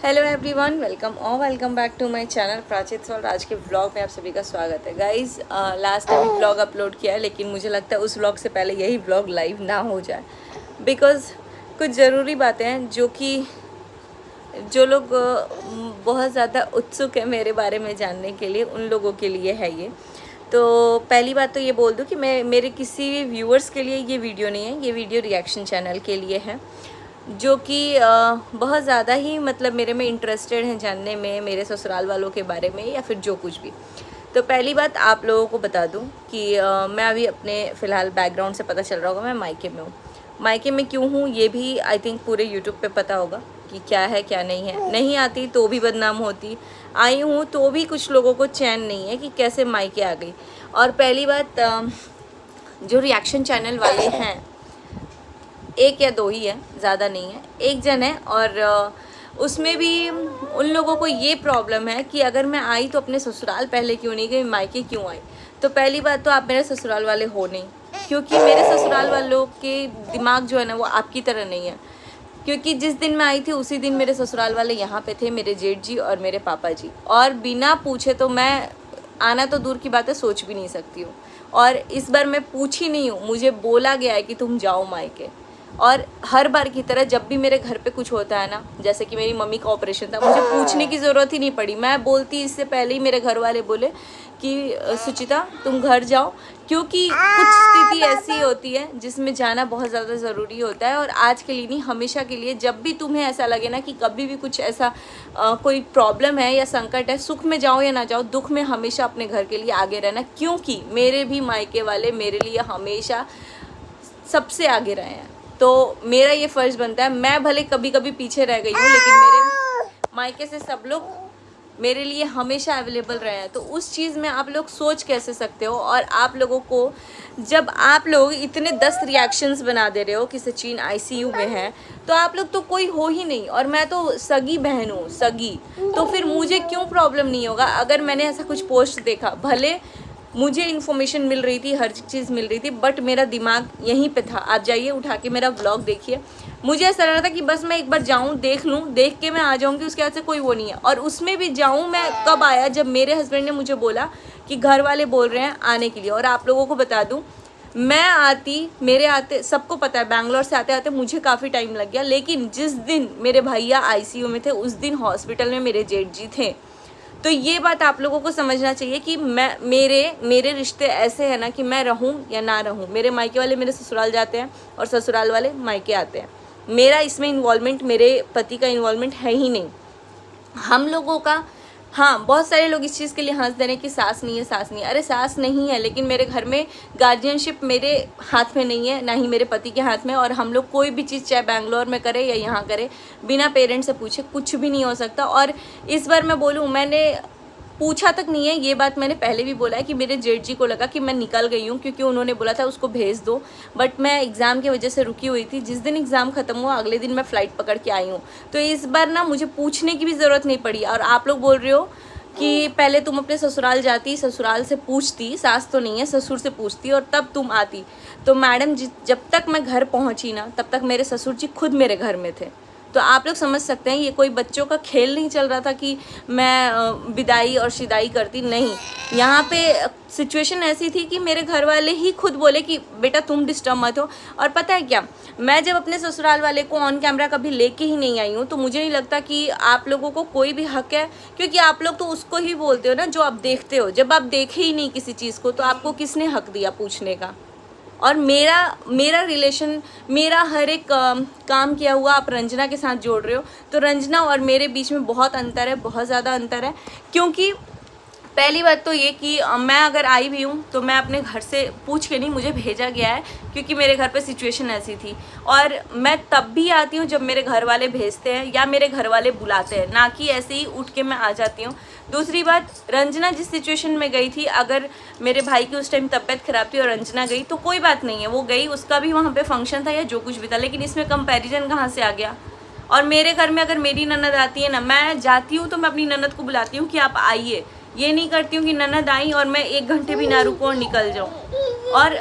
Hello everyone, welcome back to my channel Prachit. और आज के व्लॉग में आप सभी का स्वागत है। Guys, last time vlog upload किया है, लेकिन मुझे लगता है उस व्लॉग से पहले यही व्लॉग लाइव ना हो जाए, बिकॉज़ कुछ ज़रूरी बातें हैं जो लोग बहुत ज़्यादा उत्सुक है मेरे बारे में जानने के लिए, उन लोगों के लिए है ये। तो पहली बात तो ये बोल दूँ कि मेरे किसी भी व्यूअर्स के लिए ये वीडियो नहीं है, ये वीडियो रिएक्शन चैनल के लिए है, जो कि बहुत ज़्यादा ही मतलब मेरे में इंटरेस्टेड हैं जानने में, मेरे ससुराल वालों के बारे में या फिर जो कुछ भी। तो पहली बात आप लोगों को बता दूं कि मैं अभी अपने फ़िलहाल बैकग्राउंड से पता चल रहा होगा, मैं मायके में हूँ। मायके में क्यों हूँ ये भी आई थिंक पूरे यूट्यूब पे पता होगा कि क्या है क्या नहीं है। नहीं आती तो भी बदनाम होती, आई हूँ तो भी कुछ लोगों को चैन नहीं है कि कैसे मायके आ गई। और पहली बात, जो रिएक्शन चैनल वाले हैं, एक या दो ही है, ज़्यादा नहीं है, एक जन है। और उसमें भी उन लोगों को ये प्रॉब्लम है कि अगर मैं आई तो अपने ससुराल पहले क्यों नहीं गई, मायके क्यों आई। तो पहली बात तो आप मेरे ससुराल वाले हो नहीं, क्योंकि मेरे ससुराल वालों के दिमाग जो है ना वो आपकी तरह नहीं है। क्योंकि जिस दिन मैं आई थी उसी दिन मेरे ससुराल वाले यहाँ पे थे, मेरे जेठ जी और मेरे पापा जी, और बिना पूछे तो मैं आना तो दूर की बात है, सोच भी नहीं सकती हूँ। और इस बार मैं पूछी नहीं हूँ, मुझे बोला गया है कि तुम जाओ मायके। और हर बार की तरह जब भी मेरे घर पे कुछ होता है ना, जैसे कि मेरी मम्मी का ऑपरेशन था, मुझे पूछने की ज़रूरत ही नहीं पड़ी, मैं बोलती इससे पहले ही मेरे घर वाले बोले कि सुचिता तुम घर जाओ, क्योंकि कुछ स्थिति ऐसी होती है जिसमें जाना बहुत ज़्यादा ज़रूरी होता है। और आज के लिए नहीं, हमेशा के लिए, जब भी तुम्हें ऐसा लगे ना कि कभी भी कुछ ऐसा कोई प्रॉब्लम है या संकट है, सुख में जाओ या ना जाओ, दुख में हमेशा अपने घर के लिए आगे रहना, क्योंकि मेरे भी मायके वाले मेरे लिए हमेशा सबसे आगे रहे हैं। तो मेरा ये फ़र्ज़ बनता है, मैं भले कभी कभी पीछे रह गई हूँ, लेकिन मेरे मायके से सब लोग मेरे लिए हमेशा अवेलेबल रहे हैं। तो उस चीज़ में आप लोग सोच कैसे सकते हो। और आप लोगों को, जब आप लोग इतने 10 रिएक्शंस बना दे रहे हो कि सचिन आईसीयू में है, तो आप लोग तो कोई हो ही नहीं, और मैं तो सगी बहन हूँ, सगी। तो फिर मुझे क्यों प्रॉब्लम नहीं होगा अगर मैंने ऐसा कुछ पोस्ट देखा। भले मुझे इन्फॉर्मेशन मिल रही थी, हर चीज़ मिल रही थी, बट मेरा दिमाग यहीं पे था। आप जाइए, उठा के मेरा व्लॉग देखिए। मुझे ऐसा लग रहा था कि बस मैं एक बार जाऊं, देख लूं, देख के मैं आ जाऊंगी, उसके बाद से कोई वो नहीं है। और उसमें भी जाऊं मैं कब आया, जब मेरे हस्बैंड ने मुझे बोला कि घर वाले बोल रहे हैं आने के लिए। और आप लोगों को बता दूँ, मैं आती, मेरे आते, सबको पता है बैंगलोर से आते आते मुझे काफ़ी टाइम लग गया, लेकिन जिस दिन मेरे भैया आईसीयू में थे उस दिन हॉस्पिटल में मेरे जेठ जी थे। तो ये बात आप लोगों को समझना चाहिए कि मेरे रिश्ते ऐसे हैं ना कि मैं रहूं या ना रहूं। मेरे मायके वाले मेरे ससुराल जाते हैं और ससुराल वाले मायके आते हैं। मेरा इसमें इन्वॉल्वमेंट, मेरे पति का इन्वॉल्वमेंट है ही नहीं हम लोगों का। हाँ, बहुत सारे लोग इस चीज़ के लिए हंस दे रहे हैं कि सास नहीं है, सास नहीं है। अरे सास नहीं है, लेकिन मेरे घर में गार्जियनशिप मेरे हाथ में नहीं है, ना ही मेरे पति के हाथ में। और हम लोग कोई भी चीज़ चाहे बैंगलोर में करें या यहाँ करें, बिना पेरेंट्स से पूछे कुछ भी नहीं हो सकता। और इस बार मैं बोलूँ, मैंने पूछा तक नहीं है, ये बात मैंने पहले भी बोला है कि मेरे जेठ जी को लगा कि मैं निकल गई हूँ, क्योंकि उन्होंने बोला था उसको भेज दो, बट मैं एग्ज़ाम की वजह से रुकी हुई थी। जिस दिन एग्ज़ाम ख़त्म हुआ अगले दिन मैं फ़्लाइट पकड़ के आई हूँ। तो इस बार ना मुझे पूछने की भी ज़रूरत नहीं पड़ी। और आप लोग बोल रहे हो कि पहले तुम अपने ससुराल जाती, ससुराल से पूछती, सास तो नहीं है ससुर से पूछती और तब तुम आती। तो मैडम, जब तक मैं घर पहुँची ना, तब तक मेरे ससुर जी खुद मेरे घर में थे। तो आप लोग समझ सकते हैं, ये कोई बच्चों का खेल नहीं चल रहा था कि मैं विदाई और शिदाई करती, नहीं। यहाँ पे सिचुएशन ऐसी थी कि मेरे घर वाले ही खुद बोले कि बेटा तुम डिस्टर्ब मत हो। और पता है क्या, मैं जब अपने ससुराल वाले को ऑन कैमरा कभी लेके ही नहीं आई हूँ, तो मुझे नहीं लगता कि आप लोगों को कोई भी हक है, क्योंकि आप लोग तो उसको ही बोलते हो ना जो आप देखते हो। जब आप देखे ही नहीं किसी चीज़ को, तो आपको किसने हक दिया पूछने का। और मेरा रिलेशन, मेरा हर एक काम किया हुआ आप रंजना के साथ जोड़ रहे हो, तो रंजना और मेरे बीच में बहुत अंतर है, बहुत ज़्यादा अंतर है। क्योंकि पहली बात तो ये कि मैं अगर आई भी हूँ तो मैं अपने घर से पूछ के नहीं, मुझे भेजा गया है, क्योंकि मेरे घर पे सिचुएशन ऐसी थी। और मैं तब भी आती हूँ जब मेरे घर वाले भेजते हैं या मेरे घर वाले बुलाते हैं, ना कि ऐसे ही उठ के मैं आ जाती हूँ। दूसरी बात, रंजना जिस सिचुएशन में गई थी, अगर मेरे भाई की उस टाइम तबीयत खराब थी और रंजना गई तो कोई बात नहीं है, वो गई, उसका भी वहाँ पे फंक्शन था या जो कुछ भी था, लेकिन इसमें कंपैरिजन कहाँ से आ गया। और मेरे घर में अगर मेरी ननद आती है ना, मैं जाती हूँ तो मैं अपनी ननद को बुलाती हूँ कि आप आइए। ये नहीं करती हूँ कि ननद आई और मैं 1 घंटे भी ना रुकूँ और निकल जाऊँ। और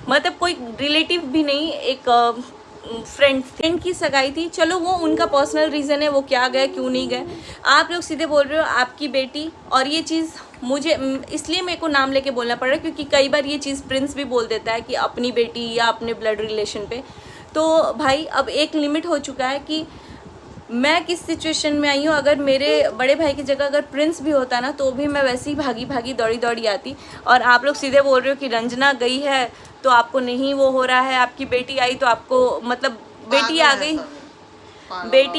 मतलब कोई रिलेटिव भी नहीं, एक फ्रेंड की सगाई थी, चलो वो उनका पर्सनल रीज़न है, वो क्या गए क्यों नहीं गए। आप लोग सीधे बोल रहे हो आपकी बेटी, और ये चीज़ मुझे इसलिए मेरे को नाम लेके बोलना पड़ रहा है क्योंकि कई बार ये चीज़ प्रिंस भी बोल देता है कि अपनी बेटी या अपने ब्लड रिलेशन पे। तो भाई अब एक लिमिट हो चुका है कि मैं किस सिचुएशन में आई हूँ। अगर मेरे बड़े भाई की जगह अगर प्रिंस भी होता ना तो भी मैं वैसे ही भागी भागी दौड़ी दौड़ी आती। और आप लोग सीधे बोल रहे हो कि रंजना गई है तो आपको नहीं वो हो रहा है, आपकी बेटी आई तो आपको मतलब बेटी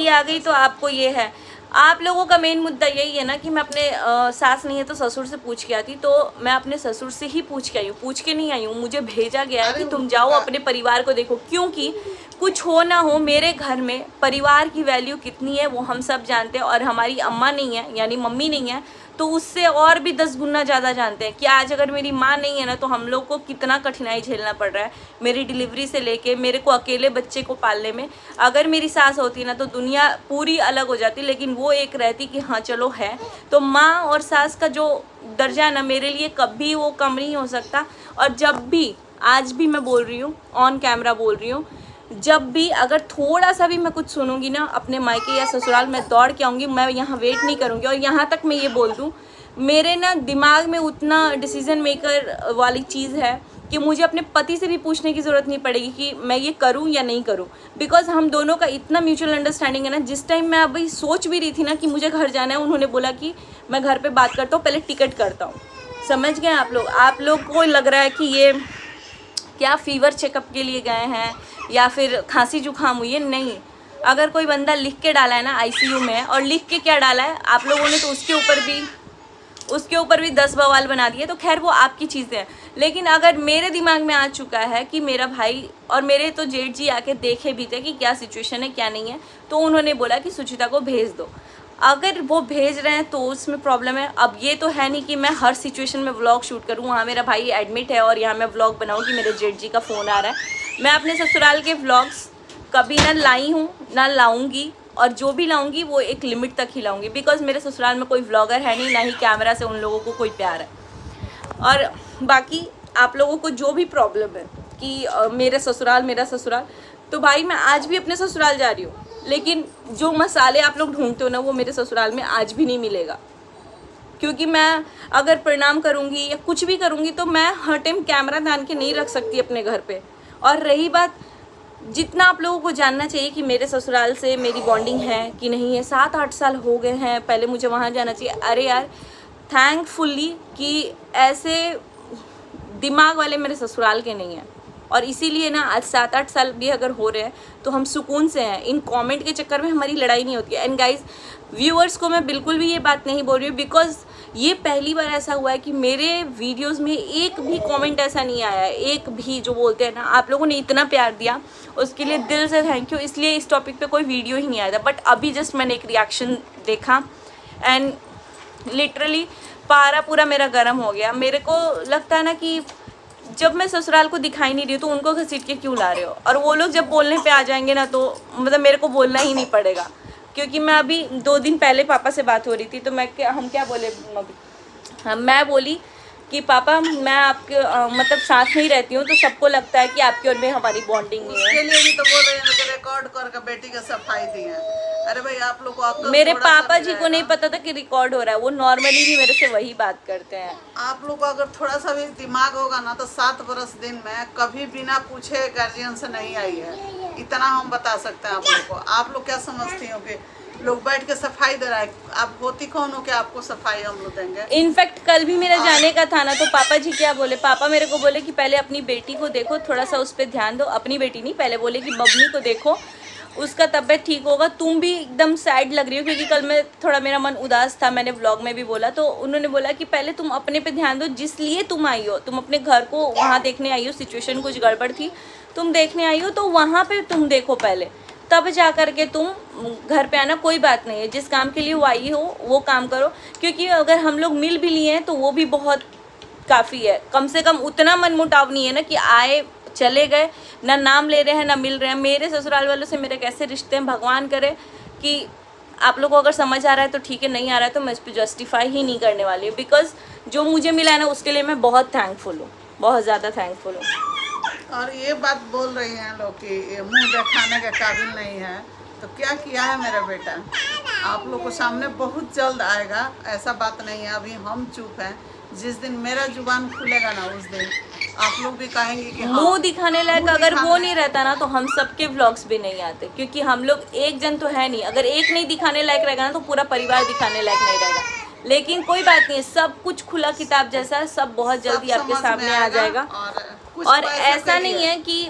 आ गई तो आपको ये है। आप लोगों का मेन मुद्दा यही है ना कि मैं अपने सास नहीं है तो ससुर से पूछ के आती, तो मैं अपने ससुर से ही पूछ के आई हूँ, पूछ के नहीं आई हूँ। मुझे भेजा गया है कि तुम जाओ अपने परिवार को देखो, क्योंकि कुछ हो ना हो मेरे घर में परिवार की वैल्यू कितनी है वो हम सब जानते हैं। और हमारी अम्मा नहीं है यानी मम्मी नहीं है तो उससे और भी 10 गुना ज़्यादा जानते हैं कि आज अगर मेरी माँ नहीं है ना तो हम लोग को कितना कठिनाई झेलना पड़ रहा है, मेरी डिलीवरी से लेके मेरे को अकेले बच्चे को पालने में। अगर मेरी सास होती ना तो दुनिया पूरी अलग हो जाती, लेकिन वो एक रहती कि हाँ चलो है। तो माँ और सास का जो दर्जा है ना मेरे लिए कभी वो कम नहीं हो सकता। और जब भी, आज भी मैं बोल रही हूँ, ऑन कैमरा बोल रही हूँ, जब भी अगर थोड़ा सा भी मैं कुछ सुनूंगी ना अपने मायके या ससुराल, मैं दौड़ के आऊँगी, मैं यहाँ वेट नहीं करूँगी। और यहाँ तक मैं ये बोल दूँ, मेरे ना दिमाग में उतना डिसीजन मेकर वाली चीज़ है कि मुझे अपने पति से भी पूछने की ज़रूरत नहीं पड़ेगी कि मैं ये करूँ या नहीं करूँ, बिकॉज हम दोनों का इतना म्यूचुअल अंडरस्टैंडिंग है ना। जिस टाइम मैं अभी सोच भी रही थी ना कि मुझे घर जाना है, उन्होंने बोला कि मैं घर पर बात करता हूँ, पहले टिकट करता हूँ। समझ गए आप लोग को लग रहा है कि ये क्या फीवर चेकअप के लिए गए हैं या फिर खांसी जुकाम हुई है, नहीं। अगर कोई बंदा लिख के डाला है ना आईसीयू में है, और लिख के क्या डाला है आप लोगों ने, तो उसके ऊपर भी 10 बवाल बना दिए, तो खैर वो आपकी चीज़ें हैं। लेकिन अगर मेरे दिमाग में आ चुका है कि मेरा भाई और मेरे तो जेठ जी आके देखे भी थे कि क्या सिचुएशन है क्या नहीं है, तो उन्होंने बोला कि सुचिता को भेज दो। अगर वो भेज रहे हैं तो उसमें प्रॉब्लम है। अब ये तो है नहीं कि मैं हर सिचुएशन में व्लॉग शूट करूँ, वहाँ मेरा भाई एडमिट है और यहाँ मैं व्लॉग बनाऊँ कि मेरे जेठ जी का फ़ोन आ रहा है। मैं अपने ससुराल के व्लॉग्स कभी ना लाई हूँ ना लाऊंगी, और जो भी लाऊंगी वो एक लिमिट तक ही लाऊंगी, बिकॉज मेरे ससुराल में कोई व्लॉगर है नहीं, ना ही कैमरा से उन लोगों को कोई प्यार है। और बाकी आप लोगों को जो भी प्रॉब्लम है कि मेरा ससुराल, तो भाई मैं आज भी अपने ससुराल जा रही हूँ, लेकिन जो मसाले आप लोग ढूंढते हो ना वो मेरे ससुराल में आज भी नहीं मिलेगा। क्योंकि मैं अगर प्रणाम करूँगी या कुछ भी करूँगी तो मैं हर टाइम कैमरा तान के नहीं रख सकती अपने घर पे। और रही बात, जितना आप लोगों को जानना चाहिए कि मेरे ससुराल से मेरी बॉन्डिंग है कि नहीं है, 7-8 साल हो गए हैं, पहले मुझे वहाँ जाना चाहिए। अरे यार थैंकफुली कि ऐसे दिमाग वाले मेरे ससुराल के नहीं हैं, और इसीलिए ना आज 7-8 साल भी अगर हो रहे हैं तो हम सुकून से हैं। इन कमेंट के चक्कर में हमारी लड़ाई नहीं होती है। एंड गाइज, व्यूअर्स को मैं बिल्कुल भी ये बात नहीं बोल रही हूँ, बिकॉज ये पहली बार ऐसा हुआ है कि मेरे वीडियोस में एक भी कमेंट ऐसा नहीं आया है, एक भी जो बोलते हैं ना आप लोगों ने इतना प्यार दिया उसके लिए दिल से थैंक यू। इसलिए इस टॉपिक पे कोई वीडियो ही नहीं आया था, बट अभी जस्ट मैंने एक रिएक्शन देखा एंड लिटरली पारा पूरा मेरा गर्म हो गया। मेरे को लगता है ना कि जब मैं ससुराल को दिखाई नहीं रही हूँ तो उनको घसीट के क्यों ला रहे हो, और वो लोग जब बोलने पे आ जाएंगे ना तो मतलब मेरे को बोलना ही नहीं पड़ेगा। क्योंकि मैं अभी 2 दिन पहले पापा से बात हो रही थी तो हम क्या बोले, मैं बोली कि पापा मैं आपके मतलब साथ में ही रहती हूँ तो सबको लगता है कि आपकी और में हमारी बॉन्डिंग नहीं है। उसके लिए भी तो बोल रहे हैं कि रिकॉर्ड करके बेटी का सफाई दी है। अरे भाई आप लोग को मेरे पापा जी को नहीं पता था कि रिकॉर्ड हो रहा है, वो नॉर्मली भी मेरे से वही बात करते हैं। आप लोग को अगर थोड़ा सा भी दिमाग होगा ना तो 7 बरस दिन में कभी बिना पूछे गार्जियन से नहीं आई है, इतना हम बता सकते हैं आप लोग को। आप लोग क्या समझती हो कि लोग बैठ के सफाई दे रहा है, आप होती कौन हो कि आपको सफाई हम लोग देंगे। इनफैक्ट कल भी मेरा जाने का था ना तो पापा जी क्या बोले, पापा मेरे को बोले कि पहले अपनी बेटी को देखो, थोड़ा सा उस पर ध्यान दो। अपनी बेटी नहीं, पहले बोले कि बबनी को देखो, उसका तबीयत ठीक होगा। तुम भी एकदम सैड लग रही हो, क्योंकि कल मैं थोड़ा मेरा मन उदास था, मैंने व्लॉग में भी बोला। तो उन्होंने बोला कि पहले तुम अपने पे ध्यान दो, जिस लिए तुम आई हो, तुम अपने घर को वहाँ देखने आई हो, सिचुएशन कुछ गड़बड़ थी, तुम देखने आई हो तो वहाँ पे तुम देखो पहले, तब जा कर के तुम घर पे आना। कोई बात नहीं है, जिस काम के लिए वो आई हो वो काम करो, क्योंकि अगर हम लोग मिल भी लिए हैं तो वो भी बहुत काफ़ी है। कम से कम उतना मनमुटाव नहीं है ना कि आए चले गए, ना नाम ले रहे हैं ना मिल रहे हैं। मेरे ससुराल वालों से मेरे कैसे रिश्ते हैं, भगवान करे कि आप लोगों को अगर समझ आ रहा है तो ठीक है, नहीं आ रहा है तो मैं इस पर जस्टिफाई ही नहीं करने वाली हूँ। बिकॉज जो मुझे मिला है ना उसके लिए मैं बहुत थैंकफुल हूँ, बहुत ज़्यादा थैंकफुल हूँ। और ये बात बोल रही हैं लोग कि ये मुंह दिखाने के काबिल नहीं है, तो क्या किया है मेरा बेटा? आप लोग को सामने बहुत जल्द आएगा, ऐसा बात नहीं है। अभी हम चुप हैं, जिस दिन मेरा जुबान खुलेगा ना उस दिन आप लोग भी कहेंगे कि हाँ, मुंह दिखाने लायक मुंह अगर वो दिखाने- नहीं रहता ना तो हम सबके व्लॉग्स भी नहीं आते, क्योंकि हम लोग एक जन तो है नहीं। अगर एक नहीं दिखाने लायक रहेगा ना तो पूरा परिवार दिखाने लायक नहीं रहेगा। लेकिन कोई बात नहीं, सब कुछ खुला किताब जैसा है, सब बहुत जल्दी सब आपके समझ सामने में आ आएगा। जाएगा। कुछ और पैसों ऐसा के नहीं लिए- है कि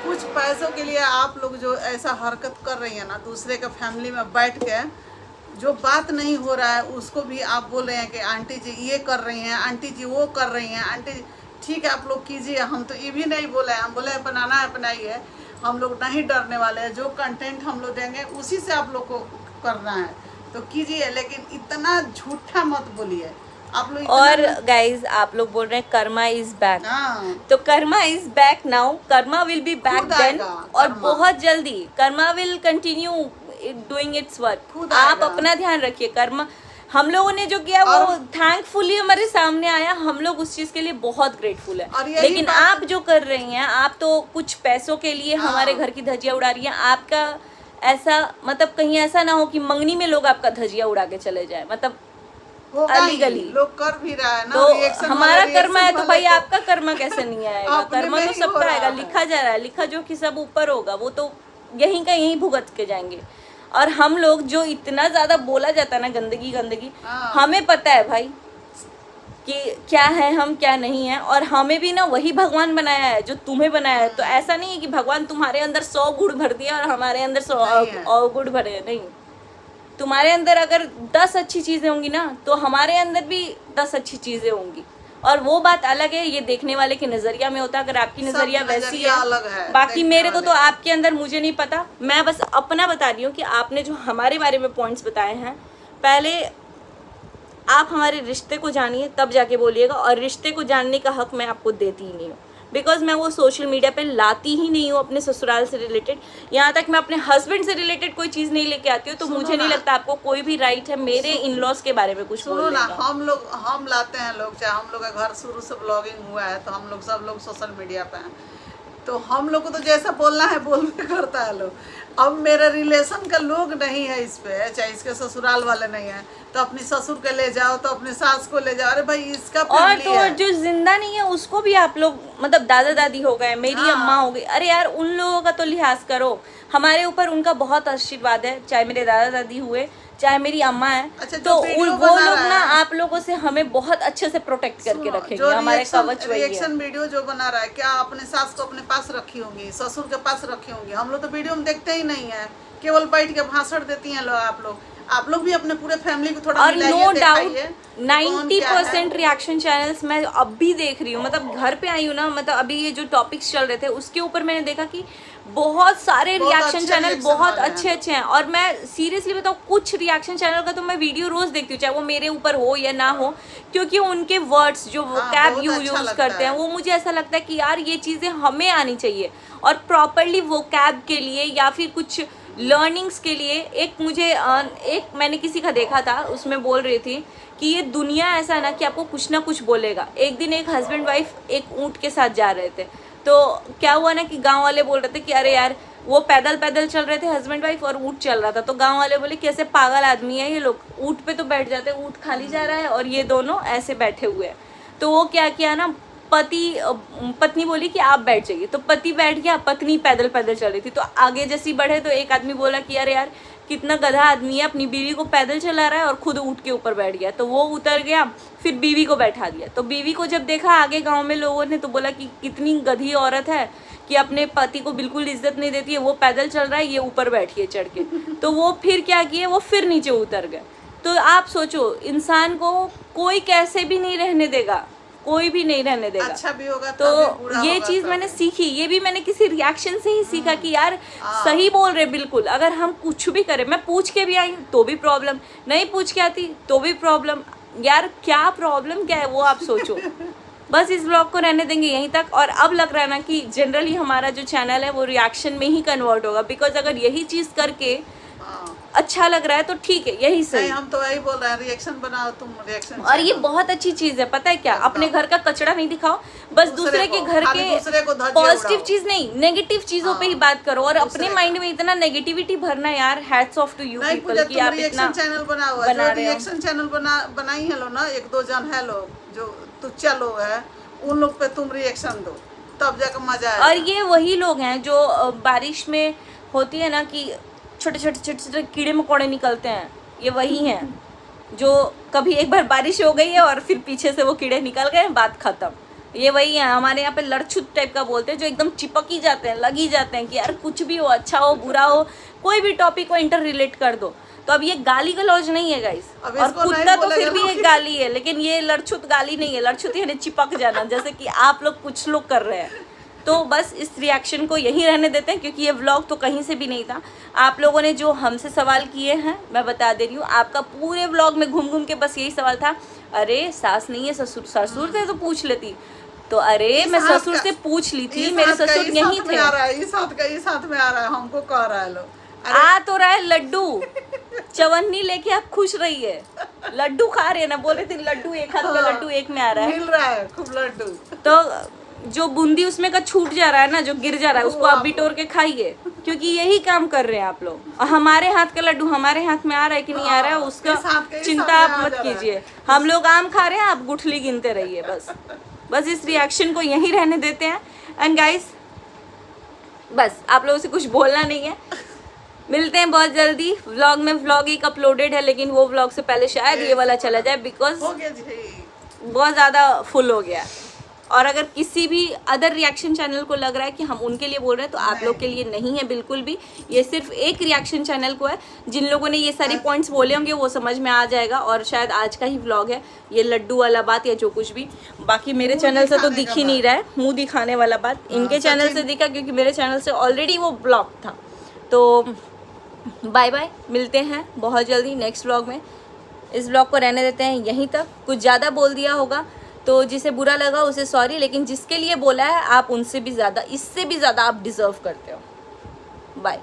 कुछ पैसों के लिए आप लोग जो ऐसा हरकत कर रही है ना, दूसरे के फैमिली में बैठ के जो बात नहीं हो रहा है उसको भी आप बोल रहे हैं कि आंटी जी ये कर रही हैं, आंटी जी वो कर रही हैं, आंटी जी ठीक है आप लोग कीजिए। हम तो ये भी नहीं बोले, हम बोले अपनाना है अपनाइए, हम लोग नहीं डरने वाले हैं। जो कंटेंट हम लोग देंगे उसी से आप लोग को करना है तो कीजिए, लेकिन इतना झूठा मत बोलिए आप लोग। और गाइज आप लोग बोल रहे हैं कर्मा इज बैक, हाँ, तो Karma is back now, Karma will be back खुद देन, आएगा और कर्मा। बहुत जल्दी Karma will continue doing it's work. खुद आप आएगा। अपना ध्यान रखिए। कर्मा हम लोगों ने जो किया वो और- थैंकफुली हमारे सामने आया, हम लोग उस चीज के लिए बहुत ग्रेटफुल है। और यही लेकिन बात- आप जो कर रही हैं, आप तो कुछ पैसों के लिए हाँ। हमारे घर की धज्जियां उड़ा रही हैं। आपका ऐसा मतलब कहीं ऐसा ना हो कि मंगनी में लोग आपका धज्जियां उड़ा के चले जाए, मतलब होगा अली ही, गली। लोग कर भी रहा है ना। तो रिएक्शन हमारा वाले कर्मा है तो रिएक्शन भाई वाले आपका कर्मा कैसे नहीं आएगा? अपने कर्मा में तो ही हो सबका रहा आएगा, है। लिखा जा रहा है, लिखा जो कि सब ऊपर होगा वो तो यहीं का यहीं भुगत के जाएंगे। और हम लोग जो इतना ज्यादा बोला जाता है ना गंदगी गंदगी, हाँ। हमें पता है भाई कि क्या है हम क्या नहीं है। और हमें भी ना वही भगवान बनाया है जो तुम्हें बनाया है। तो ऐसा नहीं है कि भगवान तुम्हारे अंदर 100 गुण भर दिया और हमारे अंदर 100 नहीं है। और गुण भरे हैं। नहीं, तुम्हारे अंदर अगर 10 अच्छी चीजें होंगी ना तो हमारे अंदर भी 10 अच्छी चीजें होंगी। और वो बात अलग है, ये देखने वाले के नजरिया में होता है। अगर आपकी सब नजरिया वैसी नजरिया है, अलग है बाकी देखने मेरे को तो वाले। आपके अंदर मुझे नहीं पता। मैं बस अपना बता रही हूँ कि आपने जो हमारे बारे में पॉइंट्स बताए हैं, पहले आप हमारे रिश्ते को जानिए तब जाके बोलिएगा। और रिश्ते को जानने का हक मैं आपको देती ही नहीं हूँ, बिकॉज मैं वो सोशल मीडिया पे लाती ही नहीं हूँ अपने ससुराल से रिलेटेड। यहाँ तक मैं अपने हस्बैंड से रिलेटेड कोई चीज़ नहीं लेके आती हूँ। तो सुनो मुझे नहीं ना। लगता आपको कोई भी राइट है मेरे इन लॉज के बारे में कुछ सुनो बोलने ना, का। हम लाते हैं लोग, चाहे हम लोग का घर शुरू से ब्लॉगिंग हुआ है तो हम लोग सब लोग सोशल मीडिया पे हैं, तो हम लोग को तो जैसा बोलना है बोलने करता है लोग। अब मेरा रिलेशन का लोग नहीं है इस पे, चाहे इसके ससुराल वाले नहीं है, तो अपनी ससुर के ले जाओ तो अपनी सास को ले जाओ। अरे भाई इसका और फैमिली तो है। जो जिंदा नहीं है उसको भी आप लोग मतलब दादा दादी हो गए, मेरी हाँ। अम्मा हो गई, अरे यार उन लोगों का तो लिहाज करो। हमारे ऊपर उनका बहुत आशीर्वाद है, चाहे मेरे दादा दादी हुए चाहे मेरी अम्मा है। अच्छा, जो तो वीडियो वो बना लोग रहा ना है- आप लोगों से हमें बहुत अच्छे से प्रोटेक्ट करके सुनो, रखेंगे। जो हमारे रिएक्शन कवच वही है। रिएक्शन वीडियो जो बना रहा है, क्या अपने सास को अपने पास रखी होंगी, ससुर के पास रखी होंगी? हम लोग तो वीडियो में देखते ही नहीं है, केवल बैठ के भाषण देती हैं लोग। आप लोग भी अपने पूरे फैमिली को थोड़ा और मिलाइए, नो डाउट दिखाइए 90% रिएक्शन चैनल्स मैं अब भी देख रही हूँ। मतलब घर पे आई हूँ ना, मतलब अभी ये जो टॉपिक्स चल रहे थे उसके ऊपर मैंने देखा कि बहुत सारे बहुत रिएक्शन अच्छे चैनल reaction बहुत वाले हैं। अच्छे अच्छे हैं। और मैं सीरियसली बताऊँ, कुछ रिएक्शन चैनल का तो मैं वीडियो रोज देखती हूँ, चाहे वो मेरे ऊपर हो या ना हो, क्योंकि उनके वर्ड्स जो हाँ, कैब बहुत यूज अच्छा लगता करते हैं है। वो मुझे ऐसा लगता है कि यार ये चीज़ें हमें आनी चाहिए। और प्रॉपरली वो कैब के लिए या फिर कुछ लर्निंग्स के लिए एक मैंने किसी का देखा था, उसमें बोल रही थी कि ये दुनिया ऐसा है ना कि आपको कुछ ना कुछ बोलेगा। एक दिन एक हस्बैंड वाइफ एक ऊँट के साथ जा रहे थे, तो क्या हुआ ना कि गांव वाले बोल रहे थे कि अरे यार वो पैदल पैदल चल रहे थे हस्बैंड वाइफ और ऊँट चल रहा था। तो गांव वाले बोले कैसे पागल आदमी है ये लोग, ऊँट पे तो बैठ जाते, ऊँट खाली जा रहा है और ये दोनों ऐसे बैठे हुए हैं। तो वो क्या किया ना, पत्नी बोली कि आप बैठ जाइए, तो पति बैठ गया, पत्नी पैदल पैदल चल रही थी। तो आगे जैसी बढ़े तो एक आदमी बोला कि अरे यार कितना गधा आदमी है, अपनी बीवी को पैदल चला रहा है और खुद ऊँट के ऊपर बैठ गया। तो वो उतर गया, फिर बीवी को बैठा दिया। तो बीवी को जब देखा आगे गांव में लोगों ने, तो बोला कि कितनी गधी औरत है कि अपने पति को बिल्कुल इज्जत नहीं देती है, वो पैदल चल रहा है, ये ऊपर बैठी है चढ़ के। तो वो फिर क्या किए, वो फिर नीचे उतर गए। तो आप सोचो, इंसान को कोई कैसे भी नहीं रहने देगा, कोई भी नहीं रहने देगा। अच्छा भी होगा तो तभी, बुरा ये होगा चीज तभी। मैंने सीखी, ये भी मैंने किसी रिएक्शन से ही सीखा कि यार सही बोल रहे बिल्कुल। अगर हम कुछ भी करें, मैं पूछ के भी आई तो भी प्रॉब्लम, नहीं पूछ के आती तो भी प्रॉब्लम। यार क्या प्रॉब्लम क्या है वो आप सोचो। बस इस ब्लॉग को रहने देंगे यहीं तक। और अब लग रहा है ना कि जनरली हमारा जो चैनल है वो रिएक्शन में ही कन्वर्ट होगा, बिकॉज अगर यही चीज़ करके अच्छा लग रहा है तो ठीक है, यही सही। नहीं, हम तो वही बोल रहे हैं, रिएक्शन बनाओ तुम, रिएक्शन। और ये बहुत अच्छी चीज है, पता है क्या, अपने घर का कचरा नहीं दिखाओ, बस दूसरे के घर के पॉजिटिव चीज नहीं, नेगेटिव चीजों पे ही बात करो। और अपने माइंड में इतना नेगेटिविटी भरना, यार hats off to you people कि आप इतना चैनल बना हुआ है, रिएक्शन चैनल बनाई है लो ना, 1-2 जन है लोग जो तुच्चा लोग है, उन लोग पे तुम रिएक्शन दो, तब जाकर मजा आएगा। और ये वही लोग हैं जो बारिश में होती है ना कि छोटे छोटे कीड़े मकोड़े निकलते हैं, ये वही हैं जो कभी एक बार बारिश हो गई है और फिर पीछे से वो कीड़े निकल गए, बात खत्म। ये वही है, हमारे यहाँ पे लड़छुत टाइप का बोलते हैं, जो एकदम चिपक ही जाते हैं, लग ही जाते हैं कि यार कुछ भी हो, अच्छा हो बुरा हो, कोई भी टॉपिक को इंटर रिलेट कर दो। तो अब ये गाली गलौज नहीं है गाइस, और कुत्ता तो फिर भी एक गाली है, लेकिन ये लड़छुत गाली नहीं है। लड़छुत यानी चिपक जाना, जैसे कि आप लोग कुछ लोग कर रहे हैं। तो बस इस रिएक्शन को यहीं रहने देते हैं, क्योंकि ये व्लॉग तो कहीं से भी नहीं था। आप लोगों ने जो हमसे सवाल किए हैं, मैं बता दे रही हूँ, आपका पूरे व्लॉग में घूम घूम के बस यही सवाल था, अरे सास नहीं है ससुर, ससुर थे तो पूछ लेती। तो अरे मैं ससुर से पूछ ली थी, मेरे ससुर यहीं थे। साथ में आ रहा है, हमको कह रहा है लोग, आ तो रहा है लड्डू, चवन्नी लेके आप खुश रही है, लड्डू खा रहे हैं ना, बोल रहे थे लड्डू, एक हाथ का लड्डू एक में आ रहा है, मिल रहा है खूब लड्डू। तो जो बूंदी उसमें का छूट जा रहा है ना, जो गिर जा रहा है, उसको आप बिटोर के खाइए, क्योंकि यही काम कर रहे हैं आप लोग। और हमारे हाथ का लड्डू हमारे हाथ में आ रहा है कि नहीं आ रहा है, उसका चिंता आप मत कीजिए। हम लोग आम खा रहे हैं, आप गुठली गिनते रहिए। बस इस रिएक्शन को यहीं रहने देते हैं। एंड गाइस, बस आप लोगों से कुछ बोलना नहीं है, मिलते हैं बहुत जल्दी व्लॉग में। व्लॉग एक अपलोडेड है, लेकिन वो व्लॉग से पहले शायद ये वाला चला जाए, बिकॉज बहुत ज़्यादा फुल हो गया है। और अगर किसी भी अदर रिएक्शन चैनल को लग रहा है कि हम उनके लिए बोल रहे हैं, तो आप लोग के लिए नहीं है बिल्कुल भी। ये सिर्फ एक रिएक्शन चैनल को है। जिन लोगों ने ये सारे पॉइंट्स बोले होंगे वो समझ में आ जाएगा, और शायद आज का ही व्लॉग है ये लड्डू वाला बात या जो कुछ भी। बाकी मेरे चैनल से तो दिख ही नहीं रहा है, मुँह दिखाने वाला बात इनके चैनल से दिखा, क्योंकि मेरे चैनल से ऑलरेडी वो ब्लॉक था। तो बाय बाय, मिलते हैं बहुत जल्दी नेक्स्ट व्लॉग में। इस व्लॉग को रहने देते हैं यहीं तक। कुछ ज़्यादा बोल दिया होगा तो जिसे बुरा लगा उसे सॉरी, लेकिन जिसके लिए बोला है आप उनसे भी ज़्यादा, इससे भी ज़्यादा आप डिज़र्व करते हो। बाय।